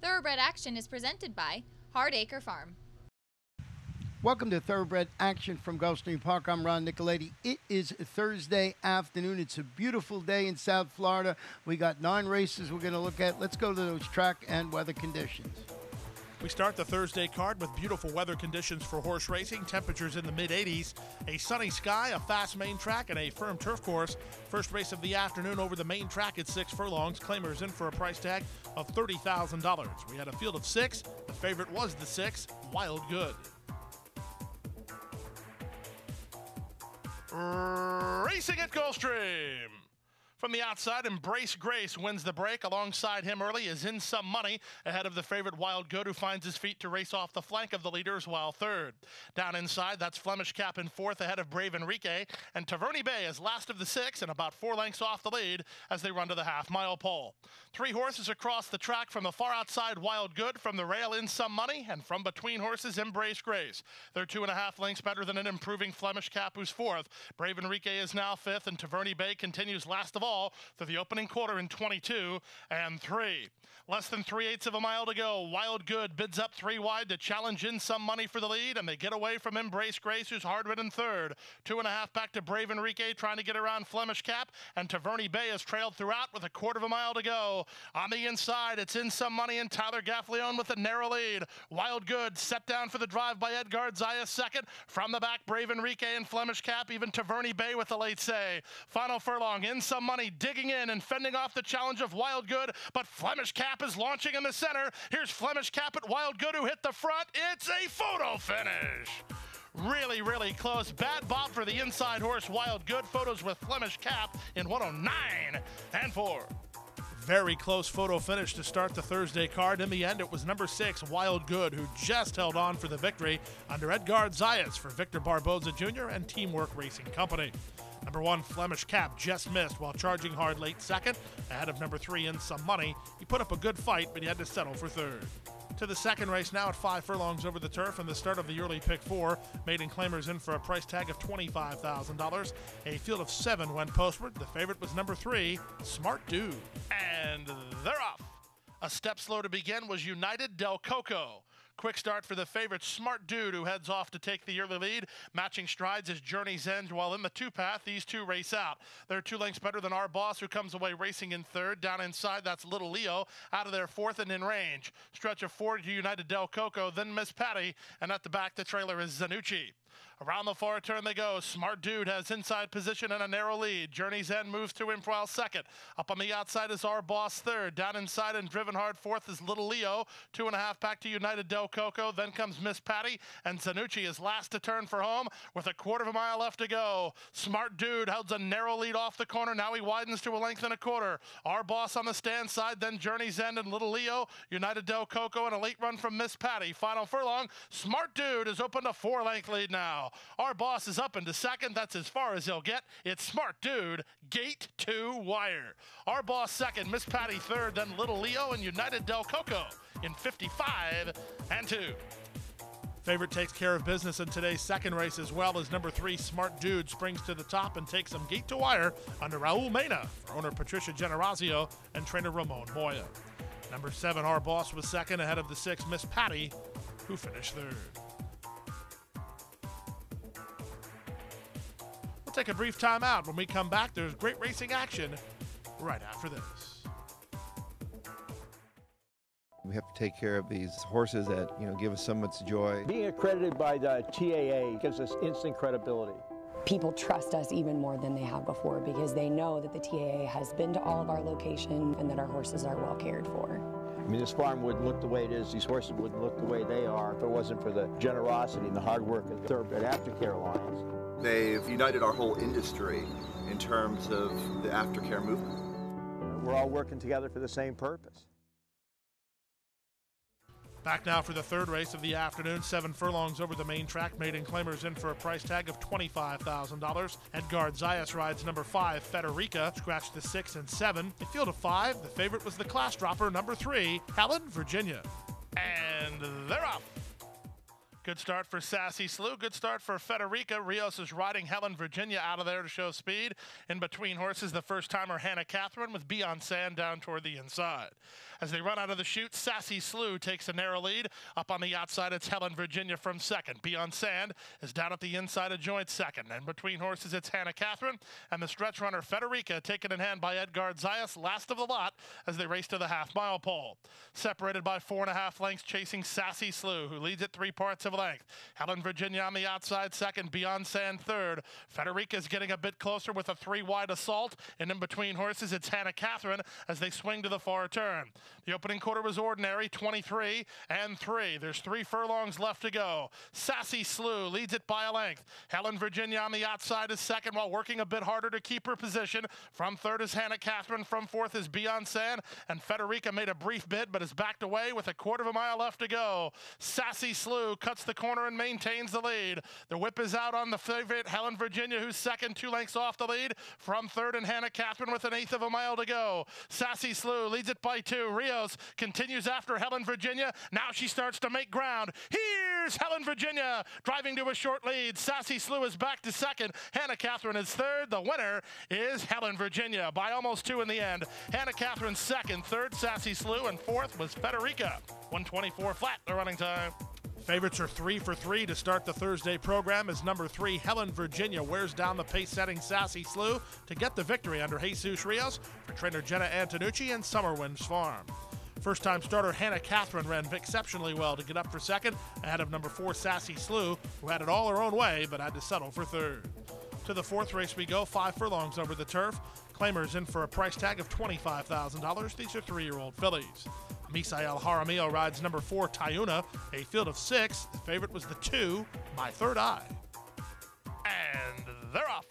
Thoroughbred Action is presented by Hardacre Farm. Welcome to Thoroughbred Action from Gulfstream Park. I'm Ron Nicoletti. It is Thursday afternoon. It's a beautiful day in South Florida. We got 9 races we're going to look at. Let's go to those track and weather conditions. We start the Thursday card with beautiful weather conditions for horse racing. Temperatures in the mid-80s, a sunny sky, a fast main track, and a firm turf course. First race of the afternoon over the main track at 6 furlongs. Claimers in for a price tag of $30,000. We had a field of 6. The favorite was the 6, Wild Good. Racing at Gulfstream. From the outside, Embrace Grace wins the break. Alongside him early is In Some Money, ahead of the favorite Wild Good, who finds his feet to race off the flank of the leaders while third. Down inside, that's Flemish Cap in fourth, ahead of Brave Enrique, and Taverny Bay is last of the 6 and about 4 lengths off the lead as they run to the half-mile pole. 3 horses across the track. From the far outside, Wild Good, from the rail, In Some Money, and from between horses, Embrace Grace. They're 2.5 lengths better than an improving Flemish Cap, who's fourth. Brave Enrique is now fifth, and Taverny Bay continues last of all through the opening quarter in 22 and 3. Less than 3/8 of a mile to go. Wild Good bids up 3 wide to challenge In Some Money for the lead, and they get away from Embrace Grace, who's hard-ridden third. 2.5 back to Brave Enrique, trying to get around Flemish Cap, and Taverny Bay has trailed throughout with 1/4 of a mile to go. On the inside, it's In Some Money and Tyler Gaffleone with a narrow lead. Wild Good set down for the drive by Edgar Zayas second. From the back, Brave Enrique and Flemish Cap, even Taverny Bay with the late say. Final furlong, In Some Money digging in and fending off the challenge of Wild Good, but Flemish Cap is launching in the center. Here's Flemish Cap at Wild Good, who hit the front. It's a photo finish. Really, really close. Bad bob for the inside horse, Wild Good. Photos with Flemish Cap in 109 and 4. Very close photo finish to start the Thursday card. In the end, it was number 6, Wild Good, who just held on for the victory under Edgar Zayas for Victor Barboza Jr. and Teamwork Racing Company. Number 1, Flemish Cap, just missed while charging hard late second, ahead of number 3, In Some Money. He put up a good fight, but he had to settle for third. To the second race now at 5 furlongs over the turf and the start of the early pick 4. Maiden claimers in for a price tag of $25,000. A field of 7 went postward. The favorite was number 3, Smart Dude. And they're off. A step slow to begin was United Del Coco. Quick start for the favorite, Smart Dude, who heads off to take the early lead. Matching strides is Journey's End, while in the 2-path, these 2 race out. They're 2 lengths better than Our Boss, who comes away racing in third. Down inside, that's Little Leo, out of their fourth and in range. Stretch of 4 to United Del Coco, then Miss Patty, and at the back, the trailer is Zanucci. Around the far turn they go. Smart Dude has inside position and a narrow lead. Journey's End moves to him while second. Up on the outside is Our Boss third. Down inside and driven hard fourth is Little Leo. 2.5 back to United Del Coco. Then comes Miss Patty, and Zanucci is last to turn for home with 1/4 of a mile left to go. Smart Dude holds a narrow lead off the corner. Now he widens to 1.25 lengths. Our Boss on the stand side, then Journey's End and Little Leo. United Del Coco and a late run from Miss Patty. Final furlong, Smart Dude is opened a 4-length lead now. Our Boss is up into second. That's as far as he'll get. It's Smart Dude, gate to wire. Our Boss second, Miss Patty third, then Little Leo and United Del Coco in 55 and 2. Favorite takes care of business in today's second race as well as number 3, Smart Dude, springs to the top and takes him gate to wire under Raul Mena for owner Patricia Generazio and trainer Ramon Moya. Number 7, Our Boss was second, ahead of the 6, Miss Patty, who finished third. We'll take a brief time out. When we come back, there's great racing action right after this. We have to take care of these horses that, give us so much joy. Being accredited by the TAA gives us instant credibility. People trust us even more than they have before because they know that the TAA has been to all of our locations and that our horses are well cared for. I mean, this farm wouldn't look the way it is, these horses wouldn't look the way they are if it wasn't for the generosity and the hard work of the Thoroughbred Aftercare Alliance. They've united our whole industry in terms of the aftercare movement. We're all working together for the same purpose. Back now for the third race of the afternoon, 7 furlongs over the main track. Maiden claimers in for a price tag of $25,000. Edgar Zayas rides number 5, Federica, scratched the 6 and 7. A field of 5, the favorite was the class dropper, number 3, Helen, Virginia. And they're off. Good start for Sassy Slew. Good start for Federica. Rios is riding Helen Virginia out of there to show speed. In between horses, the first-timer Hannah Catherine with Beyond Sand down toward the inside. As they run out of the chute, Sassy Slew takes a narrow lead. Up on the outside, it's Helen Virginia from second. Beyond Sand is down at the inside of joint second. In between horses, it's Hannah Catherine and the stretch runner Federica, taken in hand by Edgar Zayas, last of the lot as they race to the half-mile pole. Separated by 4.5 lengths, chasing Sassy Slew, who leads at 3 parts of length. Helen Virginia on the outside second, Beyond Sand third. Federica's getting a bit closer with a 3-wide assault, and in between horses, it's Hannah Catherine as they swing to the far turn. The opening quarter was ordinary, 23 and 3. There's 3 furlongs left to go. Sassy Slew leads it by a length. Helen Virginia on the outside is second while working a bit harder to keep her position. From third is Hannah Catherine. From fourth is Beyond Sand. And Federica made a brief bid but is backed away with a 1/4 mile left to go. Sassy Slew cuts the corner and maintains the lead. The whip is out on the favorite Helen Virginia, who's second, 2 lengths off the lead. From third and Hannah Catherine with 1/8 mile to go. Sassy Slew leads it by 2. Rios continues after Helen Virginia. Now she starts to make ground. Here's Helen Virginia driving to a short lead. Sassy Slew is back to second. Hannah Catherine is third. The winner is Helen Virginia by almost 2 in the end. Hannah Catherine second, third Sassy Slew, and fourth was Federica. 1:24 flat the running time. Favorites are 3 for 3 to start the Thursday program as number 3, Helen Virginia, wears down the pace-setting Sassy Slew to get the victory under Jesus Rios for trainer Jenna Antonucci and Summerwinds Farm. First-time starter Hannah Catherine ran exceptionally well to get up for second ahead of number 4, Sassy Slew, who had it all her own way but had to settle for third. To the 4th race we go, 5 furlongs over the turf. Claimers in for a price tag of $25,000. These are 3-year-old fillies. Misael Jaramillo rides number 4, Tayuna, a field of 6. The favorite was the 2, My Third Eye. And they're off.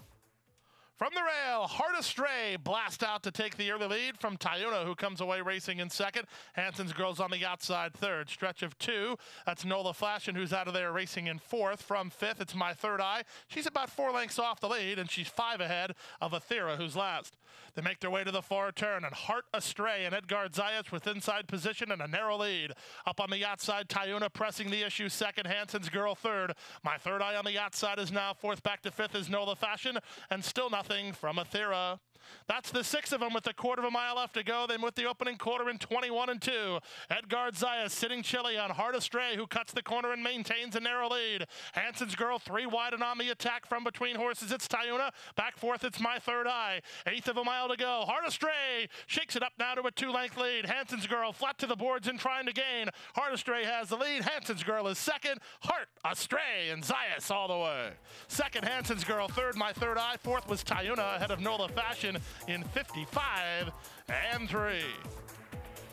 From the rail, Heart Astray blast out to take the early lead from Tayuna, who comes away racing in second. Hanson's Girl's on the outside third. Stretch of 2. That's Nola Flashin, who's out of there racing in fourth. From fifth, it's My Third Eye. She's about 4 lengths off the lead, and she's 5 ahead of Athera, who's last. They make their way to the far turn, and Heart Astray and Edgar Zayas with inside position and a narrow lead. Up on the outside, Tayuna pressing the issue second. Hanson's Girl third. My Third Eye on the outside is now fourth. Back to fifth is Nola Fashion, and still nothing from Athera. That's the 6 of them with a 1/4 mile left to go. Then with the opening quarter in 21 and 2. Edgar Zayas sitting chilly on Heart Astray, who cuts the corner and maintains a narrow lead. Hanson's Girl 3 wide and on the attack from between horses. It's Tayuna. Back fourth, it's My Third Eye. 1/8 mile to go. Heart Astray shakes it up now to a 2-length lead. Hanson's Girl flat to the boards and trying to gain. Heart Astray has the lead. Hanson's Girl is second. Heart Astray and Zayas all the way. Second, Hanson's Girl. Third, My Third Eye. Fourth was Tayuna ahead of Nola Fashion in 55 and 3.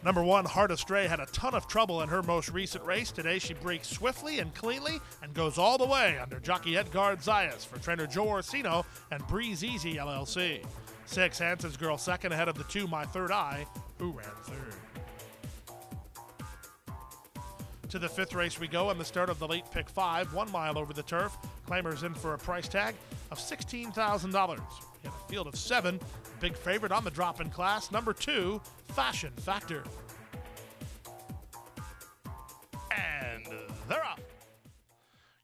Number 1, Heart Astray, had a ton of trouble in her most recent race. Today she breaks swiftly and cleanly and goes all the way under jockey Edgar Zayas for trainer Joe Orsino and Breeze Easy LLC. 6, Hanson's Girl second ahead of the 2, My Third Eye, who ran third. To the 5th race we go, and the start of the late pick 5, 1 mile over the turf. Claimers in for a price tag of $16,000. In a field of 7, big favorite on the drop-in class, number 2, Fashion Factor. And they're off.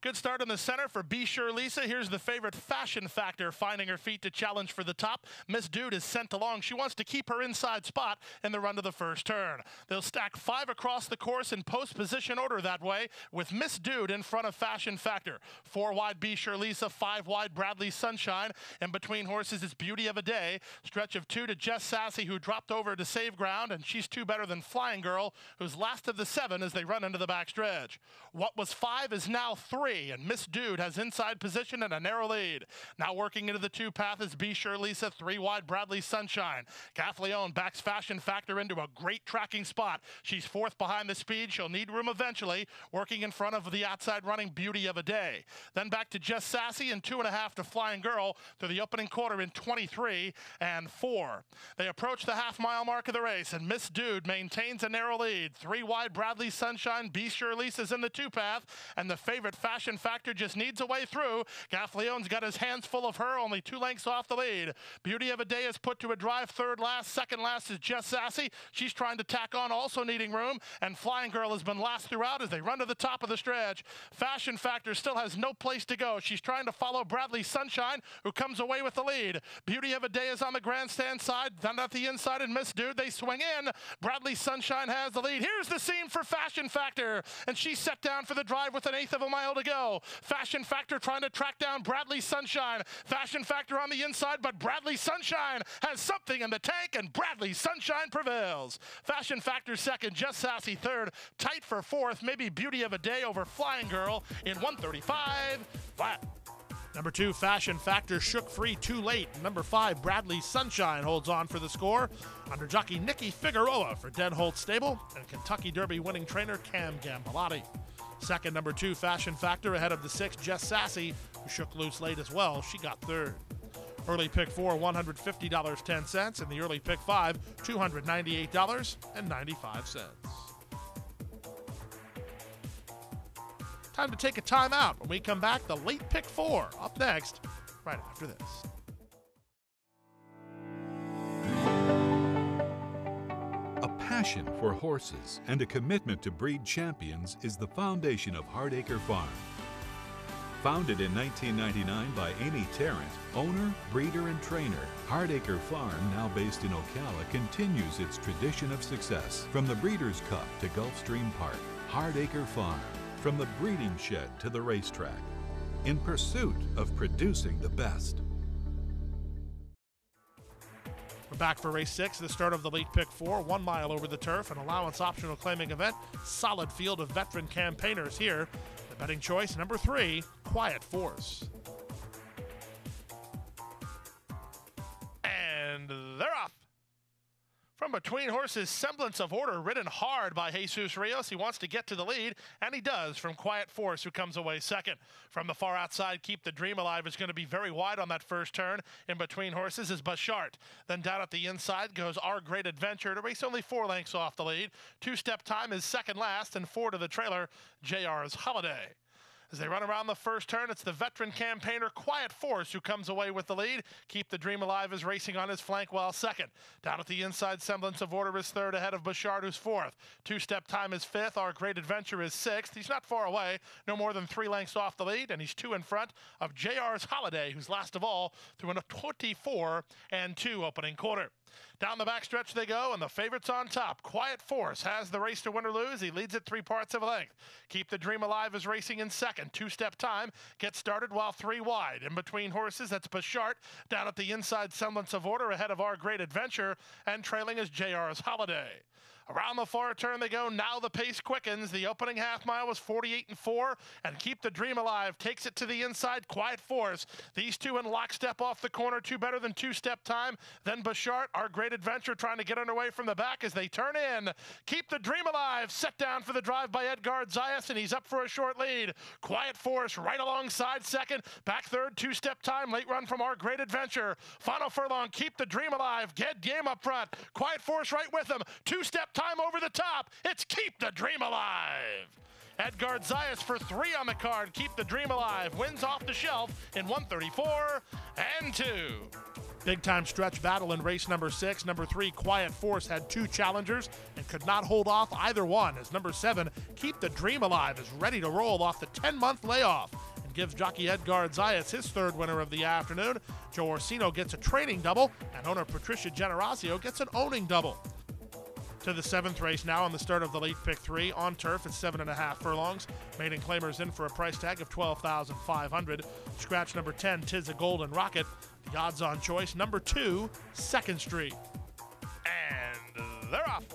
Good start in the center for Be Sure Lisa. Here's the favorite, Fashion Factor, finding her feet to challenge for the top. Miss Dude is sent along. She wants to keep her inside spot in the run to the first turn. They'll stack 5 across the course in post-position order that way, with Miss Dude in front of Fashion Factor. 4 wide Be Sure Lisa, 5 wide Bradley Sunshine. In between horses is Beauty of a Day. Stretch of 2 to Jess Sassy, who dropped over to save ground, and she's 2 better than Flying Girl, who's last of the 7 as they run into the backstretch. What was 5 is now 3. And Miss Dude has inside position and a narrow lead. Now working into the 2 path is Be Sure Lisa, 3 wide Bradley Sunshine. Kathleen backs Fashion Factor into a great tracking spot. She's 4th behind the speed. She'll need room eventually, working in front of the outside running Beauty of a Day. Then back to Jess Sassy and 2.5 to Flying Girl through the opening quarter in 23 and 4. They approach the half-mile mark of the race, and Miss Dude maintains a narrow lead. 3 wide Bradley Sunshine, Be Sure Lisa's in the 2 path, and the favorite Fashion Fashion Factor just needs a way through. Gaffleone's got his hands full of her, only 2 lengths off the lead. Beauty of a Day is put to a drive, third last. Second last is Jess Sassy. She's trying to tack on, also needing room. And Flying Girl has been last throughout as they run to the top of the stretch. Fashion Factor still has no place to go. She's trying to follow Bradley Sunshine, who comes away with the lead. Beauty of a Day is on the grandstand side. Then at the inside and Miss Dude, they swing in. Bradley Sunshine has the lead. Here's the scene for Fashion Factor. And she's set down for the drive with 1/8 of a mile to go. Fashion Factor trying to track down Bradley Sunshine. Fashion Factor on the inside, but Bradley Sunshine has something in the tank, and Bradley Sunshine prevails. Fashion Factor second, Just Sassy third, tight for fourth, maybe Beauty of a Day over Flying Girl in 135 flat. Number 2, Fashion Factor shook free too late. Number 5, Bradley Sunshine holds on for the score under jockey Nikki Figueroa for Denholt Stable and Kentucky Derby winning trainer Cam Gambilotti. Second, number 2, Fashion Factor ahead of the 6, Jess Sassy, who shook loose late as well. She got third. Early pick 4, $150.10, and the early pick 5, $298.95. Time to take a timeout. When we come back, the late pick 4 up next, right after this. A passion for horses and a commitment to breed champions is the foundation of Hardacre Farm. Founded in 1999 by Amy Tarrant, owner, breeder, and trainer, Hardacre Farm, now based in Ocala, continues its tradition of success. From the Breeders' Cup to Gulfstream Park, Hardacre Farm. From the breeding shed to the racetrack, in pursuit of producing the best. We're back for race 6, the start of the late pick 4, 1 mile over the turf, an allowance optional claiming event. Solid field of veteran campaigners here. The betting choice, number 3, Quiet Force. And they're off. From between horses, Semblance of Order, ridden hard by Jesus Rios. He wants to get to the lead, and he does from Quiet Force, who comes away second. From the far outside, Keep the Dream Alive is going to be very wide on that first turn. In between horses is Bashart. Then down at the inside goes Our Great Adventure to race only 4 lengths off the lead. 2-step time is second last, and 4 to the trailer, JR's Holiday. As they run around the first turn, it's the veteran campaigner Quiet Force who comes away with the lead. Keep the Dream Alive is racing on his flank while second. Down at the inside, Semblance of Order is third ahead of Bashard, who's fourth. 2-step time is fifth. Our Great Adventure is sixth. He's not far away, no more than 3 lengths off the lead, and he's 2 in front of JR's Holiday, who's last of all through a 24-2 opening quarter. Down the backstretch they go, and the favorite's on top. Quiet Force has the race to win or lose. He leads it 3 parts of a length. Keep the Dream Alive is racing in second. 2-step time gets started while 3 wide. In between horses, that's Bashart. Down at the inside, Semblance of Order ahead of Our Great Adventure, and trailing is JR's Holiday. Around the far turn they go. Now the pace quickens. The opening half mile was 48-4, and Keep the Dream Alive takes it to the inside. Quiet Force. These 2 in lockstep off the corner. 2 better than 2-step time. Then Bashart, Our Great Adventure, trying to get underway from the back as they turn in. Keep the Dream Alive set down for the drive by Edgar Zayas, and he's up for a short lead. Quiet Force right alongside second. Back third, 2-step time. Late run from Our Great Adventure. Final furlong, Keep the Dream Alive. Get game up front. Quiet Force right with him. 2-step time over the top. It's Keep the Dream Alive. Edgar Zayas for 3 on the card. Keep the Dream Alive wins off the shelf in 134-2. Big time stretch battle in race number 6. Number 3, Quiet Force, had 2 challengers and could not hold off either one, as number 7, Keep the Dream Alive, is ready to roll off the 10-month layoff and gives jockey Edgar Zayas his 3rd winner of the afternoon. Joe Orsino gets a training double, and owner Patricia Generosio gets an owning double. To the 7th race now on the start of the late pick 3 on turf at 7.5 furlongs. Maiden claimers in for a price tag of $12,500. Scratch number 10, Tis a Golden Rocket. The odds-on choice, number 2, 2nd Street. And they're off.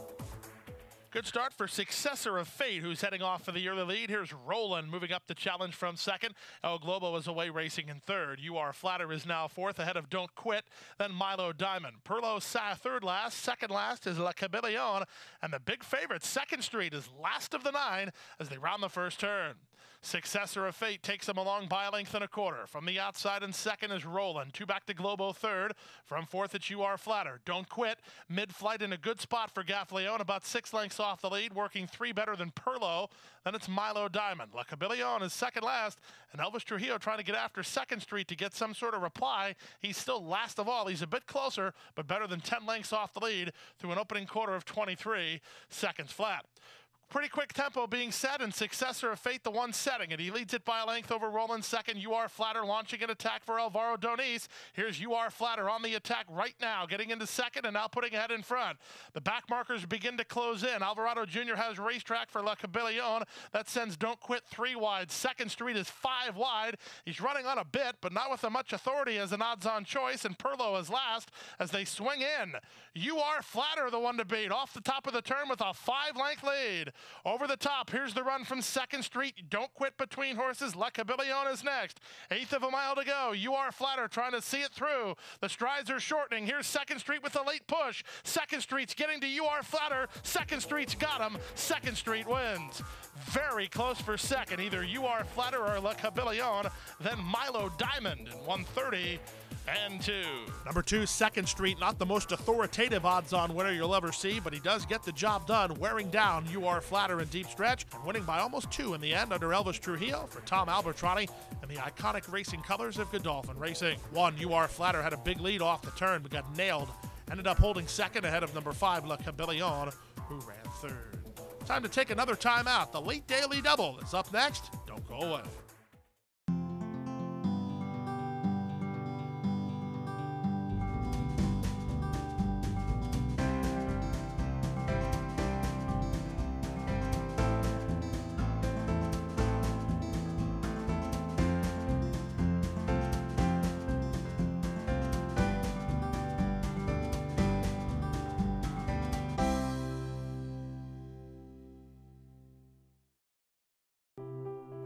Good start for Successor of Fate, who's heading off for the early lead. Here's Roland moving up the challenge from second. El Globo is away racing in third. You Are Flatter is now fourth ahead of Don't Quit. Then Milo Diamond. Perlo Sa third last. Second last is La Cabellon. And the big favorite, 2nd Street, is last of the 9 as they round the first turn. Successor of Fate takes him along by a length and a quarter. From the outside in second is Roland. 2 back to Globo third. From fourth it's You Are Flatter. Don't Quit. Mid-flight in a good spot for Gaffleon. About 6 lengths off the lead. Working 3 better than Perlo. Then it's Milo Diamond. La Cabellon is second last. And Elvis Trujillo trying to get after Second Street to get some sort of reply. He's still last of all. He's a bit closer, but better than 10 lengths off the lead through an opening quarter of 23 seconds flat. Pretty quick tempo being set, and Successor of Fate the one setting it. He leads it by a length over Roland second. You Are Flatter launching an attack for Alvaro Doniz. Here's You Are Flatter on the attack right now, getting into second and now putting ahead in front. The back markers begin to close in. Alvarado Jr. has racetrack for La Cabellon. That sends Don't Quit 3 wide. Second Street is 5 wide. He's running on a bit, but not with much authority as an odds-on choice, and Perlo is last as they swing in. You Are Flatter the one to beat off the top of the turn with a 5-length lead. Over the top, here's the run from Second Street. Don't Quit between horses. La Cabellon is next. 1/8 of a mile to go. You Are Flatter trying to see it through. The strides are shortening. Here's Second Street with a late push. Second Street's getting to You Are Flatter. Second Street's got him. Second Street wins. Very close for second. Either You Are Flatter or La Cabellon. Then Milo Diamond in 1:30 and 2. Number 2, Second Street, not the most authoritative odds-on winner you'll ever see, but he does get the job done, wearing down You Are Flatter in deep stretch and winning by almost 2 in the end under Elvis Trujillo for Tom Albertrotti and the iconic racing colors of Godolphin Racing. 1, You Are Flatter had a big lead off the turn, but got nailed. Ended up holding second ahead of number 5, La Cabellon, who ran third. Time to take another time out. The late daily double is up next. Don't go away.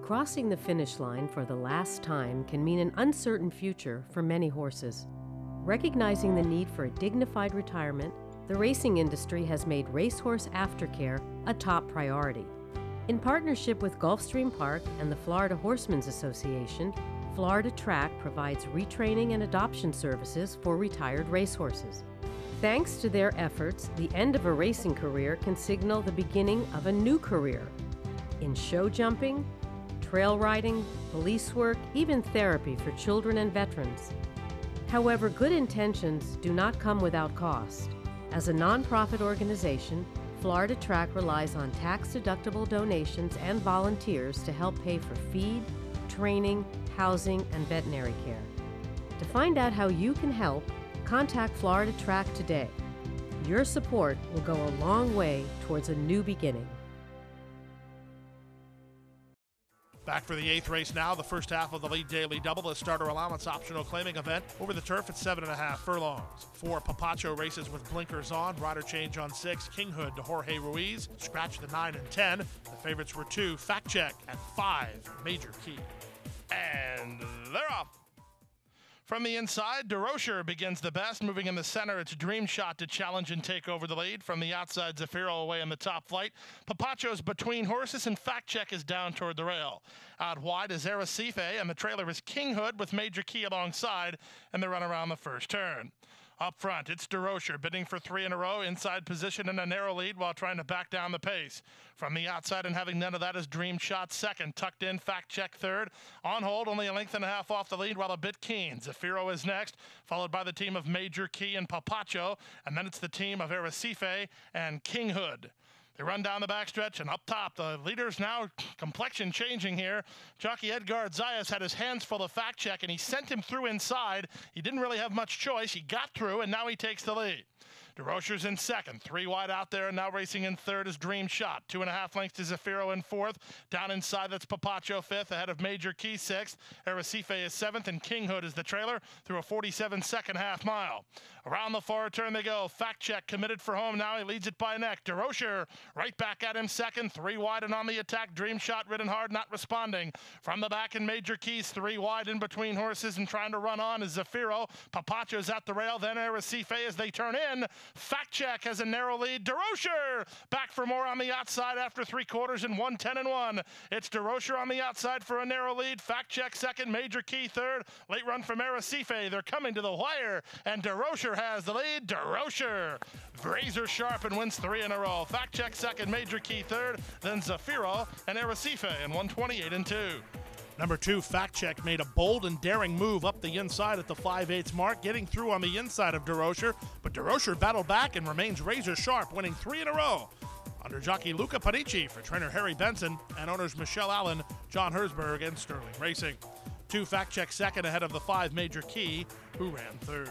Crossing the finish line for the last time can mean an uncertain future for many horses. Recognizing the need for a dignified retirement, the racing industry has made racehorse aftercare a top priority. In partnership with Gulfstream Park and the Florida Horsemen's Association, Florida Track provides retraining and adoption services for retired racehorses. Thanks to their efforts, the end of a racing career can signal the beginning of a new career in show jumping, trail riding, police work, even therapy for children and veterans. However, good intentions do not come without cost. As a nonprofit organization, Florida Track relies on tax-deductible donations and volunteers to help pay for feed, training, housing, and veterinary care. To find out how you can help, contact Florida Track today. Your support will go a long way towards a new beginning. Back for the 8th race now, the first half of the late daily double, the starter allowance optional claiming event over the turf at 7.5 furlongs. 4 Papacho races with blinkers on, rider change on 6, King Hood to Jorge Ruiz, scratch the 9 and 10. The favorites were 2, Fact Check at 5, Major Key. And they're off. From the inside, DeRocher begins the best. Moving in the center, it's Dream Shot to challenge and take over the lead. From the outside, Zafiro away in the top flight. Papacho's between horses, and Fact Check is down toward the rail. Out wide is Arrecife, and the trailer is King Hood with Major Key alongside, and they run around the first turn. Up front, it's DeRocher bidding for 3 in a row, inside position in a narrow lead while trying to back down the pace. From the outside and having none of that is Dream Shot second, tucked in, Fact Check third. On hold, only a length and a half off the lead while a bit keen. Zafiro is next, followed by the team of Major Key and Papacho, and then it's the team of Arrecife and King Hood. They run down the backstretch, and up top, the leaders now complexion changing here. Jockey Edgar Zayas had his hands full of Fact Check, and he sent him through inside. He didn't really have much choice. He got through, and now he takes the lead. DeRocher's in second, 3 wide out there, and now racing in third is Dream Shot. 2.5 lengths to Zafiro in fourth. Down inside, that's Papacho fifth, ahead of Major Key sixth. Arrecife is seventh, and King Hood is the trailer through a 47-second half mile. Around the far turn they go. Fact Check committed for home. Now he leads it by neck. DeRocher right back at him second, 3 wide and on the attack. Dream Shot ridden hard, not responding. From the back in Major Keys, 3 wide in between horses and trying to run on is Zafiro. Papacho's at the rail, then Arrecife as they turn in. Fact Check has a narrow lead. DeRocher back for more on the outside after 3/4 and 1:10-1. It's DeRocher on the outside for a narrow lead. Fact Check second, Major Key third. Late run from Arrecife. They're coming to the wire, and DeRocher has the lead. DeRocher razor sharp and wins 3 in a row. Fact Check second, Major Key third, then Zafiro and Arrecife in 128-2. Number 2, Fact Check made a bold and daring move up the inside at the 5/8 mark, getting through on the inside of DeRocher, but DeRocher battled back and remains razor sharp, winning 3 in a row. Under jockey Luca Panici for trainer Harry Benson and owners Michelle Allen, John Herzberg, and Sterling Racing. 2, Fact Check second ahead of the 5 Major Key, who ran third.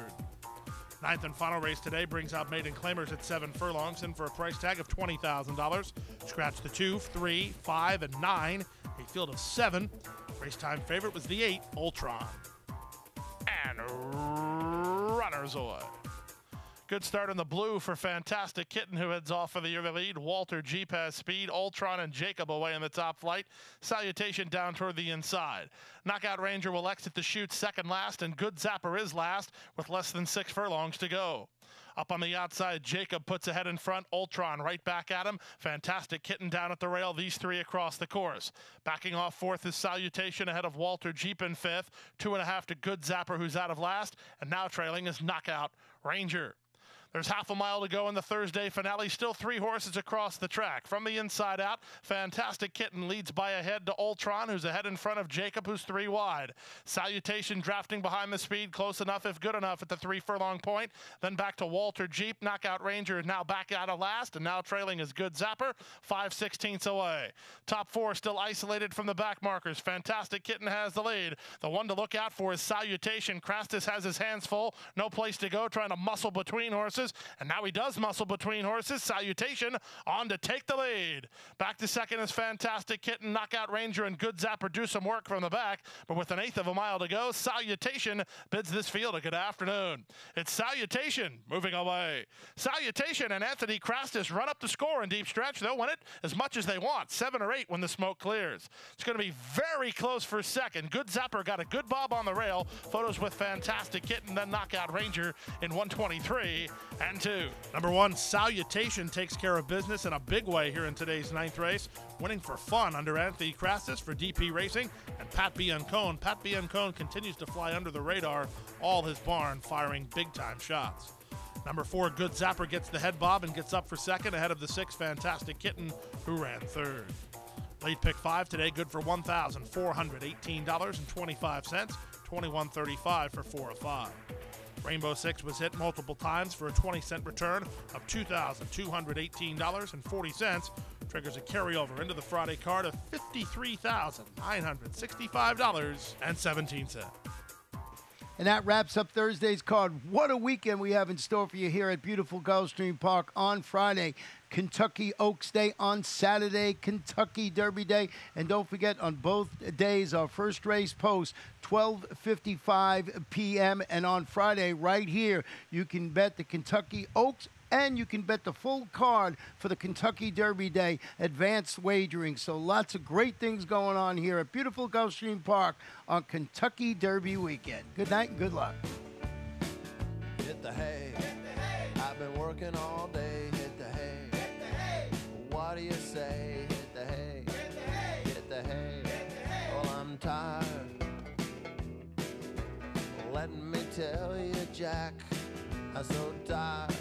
9th and final race today brings out maiden claimers at 7 furlongs in for a price tag of $20,000. Scratch the 2, 3, 5, and 9, a field of 7. Race time favorite was the 8, Ultron. And Runner's Oil. Good start in the blue for Fantastic Kitten, who heads off for the early lead. Walter Jeep has speed. Ultron and Jacob away in the top flight. Salutation down toward the inside. Knockout Ranger will exit the chute second last, and Good Zapper is last with less than 6 furlongs to go. Up on the outside, Jacob puts ahead in front. Ultron right back at him. Fantastic Kitten down at the rail. These 3 across the course. Backing off fourth is Salutation ahead of Walter Jeep in fifth. 2.5 to Good Zapper, who's out of last. And now trailing is Knockout Ranger. There's half a mile to go in the Thursday finale. Still 3 horses across the track. From the inside out, Fantastic Kitten leads by a head to Ultron, who's ahead in front of Jacob, who's 3 wide. Salutation drafting behind the speed, close enough if good enough at the 3 furlong point. Then back to Walter Jeep. Knockout Ranger is now back out of last, and now trailing is Good Zapper, 5/16 away. Top 4 still isolated from the back markers. Fantastic Kitten has the lead. The one to look out for is Salutation. Crastus has his hands full, no place to go, trying to muscle between horses. And now he does muscle between horses. Salutation on to take the lead. Back to second is Fantastic Kitten. Knockout Ranger and Good Zapper do some work from the back, but with 1/8 of a mile to go, Salutation bids this field a good afternoon. It's Salutation moving away. Salutation and Anthony Crastus run up the score in deep stretch. They'll win it as much as they want, 7 or 8 when the smoke clears. It's going to be very close for second. Good Zapper got a good bob on the rail. Photos with Fantastic Kitten, then Knockout Ranger in 123-2. Number 1, Salutation takes care of business in a big way here in today's 9th race, winning for fun under Anthony Crastus for DP Racing and Pat Biancone. Pat Biancone continues to fly under the radar, all his barn firing big-time shots. Number 4, Good Zapper gets the head bob and gets up for second ahead of the 6, Fantastic Kitten, who ran third. Late pick 5 today, good for $1,418.25, $21.35 for 4 of 5. Rainbow 6 was hit multiple times for a 20-cent return of $2,218.40. Triggers a carryover into the Friday card of $53,965.17. And that wraps up Thursday's card. What a weekend we have in store for you here at beautiful Gulfstream Park on Friday. Kentucky Oaks Day on Saturday, Kentucky Derby Day. And don't forget, on both days, our first race post, 12:55 p.m. And on Friday, right here, you can bet the Kentucky Oaks and you can bet the full card for the Kentucky Derby Day advanced wagering. So lots of great things going on here at beautiful Gulfstream Park on Kentucky Derby weekend. Good night and good luck. Hit the hay. I've been working all day. Hit the hay. Hit the hay. What do you say? Hit the hay. Hit the hay. Hit the hay. Well, I'm tired. Let me tell you, Jack, I'm so tired.